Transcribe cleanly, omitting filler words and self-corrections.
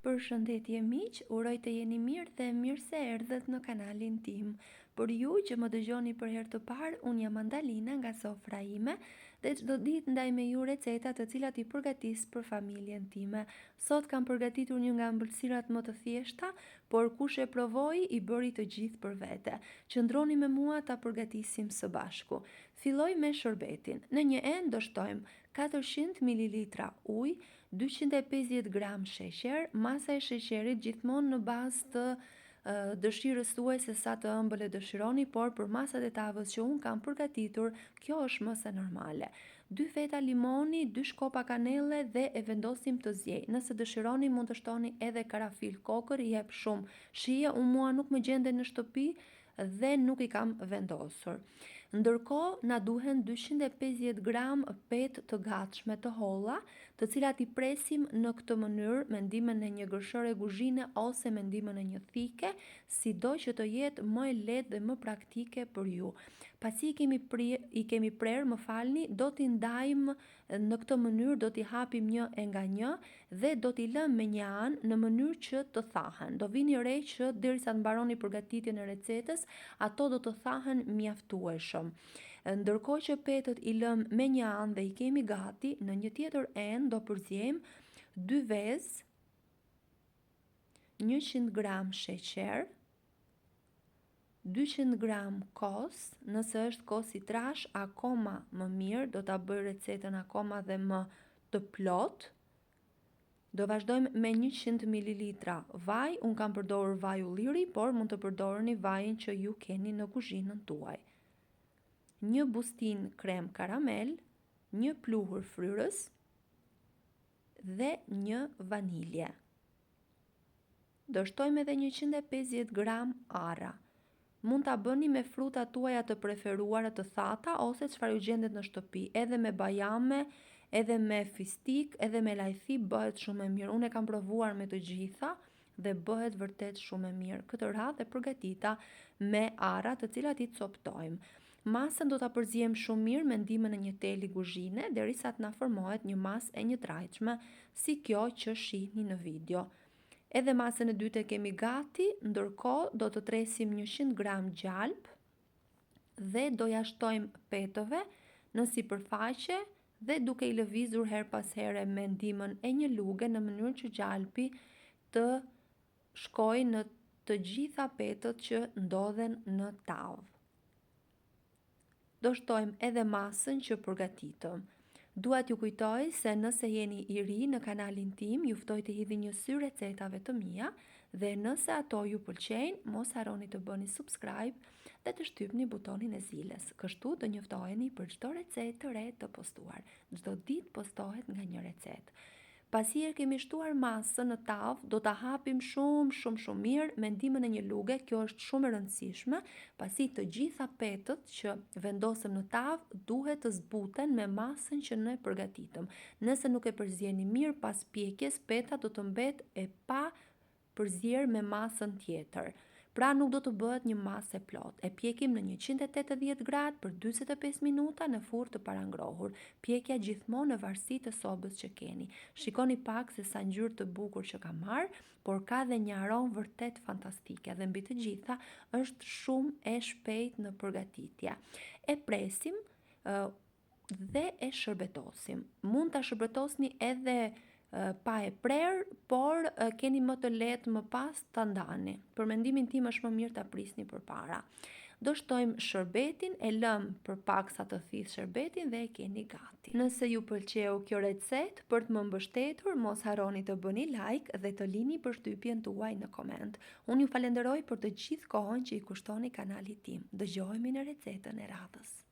Përshëndetje miq, uroj të jeni mirë dhe mirë se erdhët në kanalin tim. Për ju që më dëgjoni për herë të parë, unë jam Andalina nga sofra ime dhe çdo ditë ndaj me ju receta të cilat i përgatis për familjen time. Sot kam përgatitur një nga ëmbëlsirat më të thjeshta, por kush e provoi i bëri të gjithë për vete. Qëndroni me mua ta përgatisim së bashku. Filloj me shërbetin. Në një enë do shtojmë 400 ml ujë, 250 gram sheqer, masa e sheqerit gjithmonë në bazë të dëshirës tuaj se sa të ëmbël e dëshironi, por për masat e tavës që unë kam përgatitur, kjo është më se normale. 2 feta limoni, 2 shkopa kanelle dhe e vendosim të zjej. Nëse dëshironi mund të shtoni edhe karafil kokër, i jep shumë shije, unë mua nuk më gjende në shtëpi dhe nuk i kam vendosur. Ndërkohë na duhen 250 gram petë të gatshme të holla, të cilat i presim në këtë mënyrë me ndihmën e një gërshëre kuzhine ose me ndihmën e një thike, sido që të jetë më e lehtë dhe më praktike për ju. Pasi i kemi prerë, më falni, do t'i ndajmë në këtë mënyrë, do t'i hapim një e nga një dhe do t'i lëmë me një anë në mënyrë që të thahen. Do vini re që derisa të mbaroni përgatitjen e recetës, ato do të thahen mjaftueshëm. Ndërkohë që petët i lëm me një anë dhe i kemi gati, në një tjetër enë do përziejmë 2 vezë, 100 gram sheqer, 200 gram kos, nëse është kos i trash, akoma më mirë, do ta bëj recetën akoma dhe më të plot. Do vazhdojmë me 100 ml vaj, unë kam përdorur vaj ulliri, por mund të përdorni vajin që ju keni në kuzhinën tuaj. 1 bustin krem karamel, 1 pluhur fryrës dhe 1 vanilje. Do shtojmë edhe 150 gram arra. Mund ta bëni me frutat tuaja të preferuara të thata ose çfarë ju gjendet në shtëpi, edhe me bajame, edhe me fistik, edhe me lajthi bëhet shumë e mirë. Unë e kam provuar me të gjitha dhe bëhet vërtet shumë e mirë. Këtë radhë e përgatita me arra, të cilat i coptojmë. Masën do ta përziejmë shumë mirë me ndihmën e një teli kuzhine derisa të na formohet një masë e njëtrajtshme, si kjo që shihni në video. Edhe masën e dytë e kemi gati, ndërkohë do të tresim 100 gram gjalp dhe do ja shtojmë petëve në sipërfaqe dhe duke i lëvizur her pas here me ndihmën e një luge në mënyrë që gjalpi të shkojë në të gjitha petët që ndodhen në tavë. Do shtojmë edhe masën që përgatitëm. Dua t'ju kujtoj se nëse jeni i ri në kanalin tim, ju ftoj të hidhni një sy recetave të mia dhe nëse ato ju pëlqejnë, mos harroni të bëni subscribe dhe të shtypni butonin e zilës. Kështu do njoftoheni për çdo recetë të re të postuar. Çdo ditë postohet nga një recetë. Pasi e kemi shtuar masën në tavë, do ta hapim shumë mirë me ndihmën e një luge. Kjo është shumë e rëndësishme, pasi të gjitha petët që vendosëm në tavë duhet të zbuten me masën që ne përgatitëm. Nëse nuk e përzieni mirë pas pjekjes, peta do të mbetë e pa përzier me masën tjetër. Pra nuk do të bëhet një masë e plot. E pjekim në 180 gradë për 45 minuta në furrë të parangrohur. Pjekja gjithmonë në varësi të sobës që keni. Shikoni pak se sa ngjyrë të bukur që ka marrë, por ka dhe një aromë vërtet fantastike dhe mbi të gjitha është shumë e shpejtë në përgatitje. E presim dhe e shërbetosim. Mund ta shërbetosni edhe pa e prerë, por keni më të lehtë më pas ta ndani. Për mendimin tim është më mirë ta prisni përpara. Do shtojmë shërbetin, e lëm për paksa të thithë shërbetin dhe e keni gati. Nëse ju pëlqeu kjo recetë, për të më mbështetur, mos harroni të bëni like dhe të lini përshtypjen tuaj në koment. Unë ju falenderoj për të gjithë kohën që i kushtoni kanalit tim. Dëgjohemi në recetën e radhës.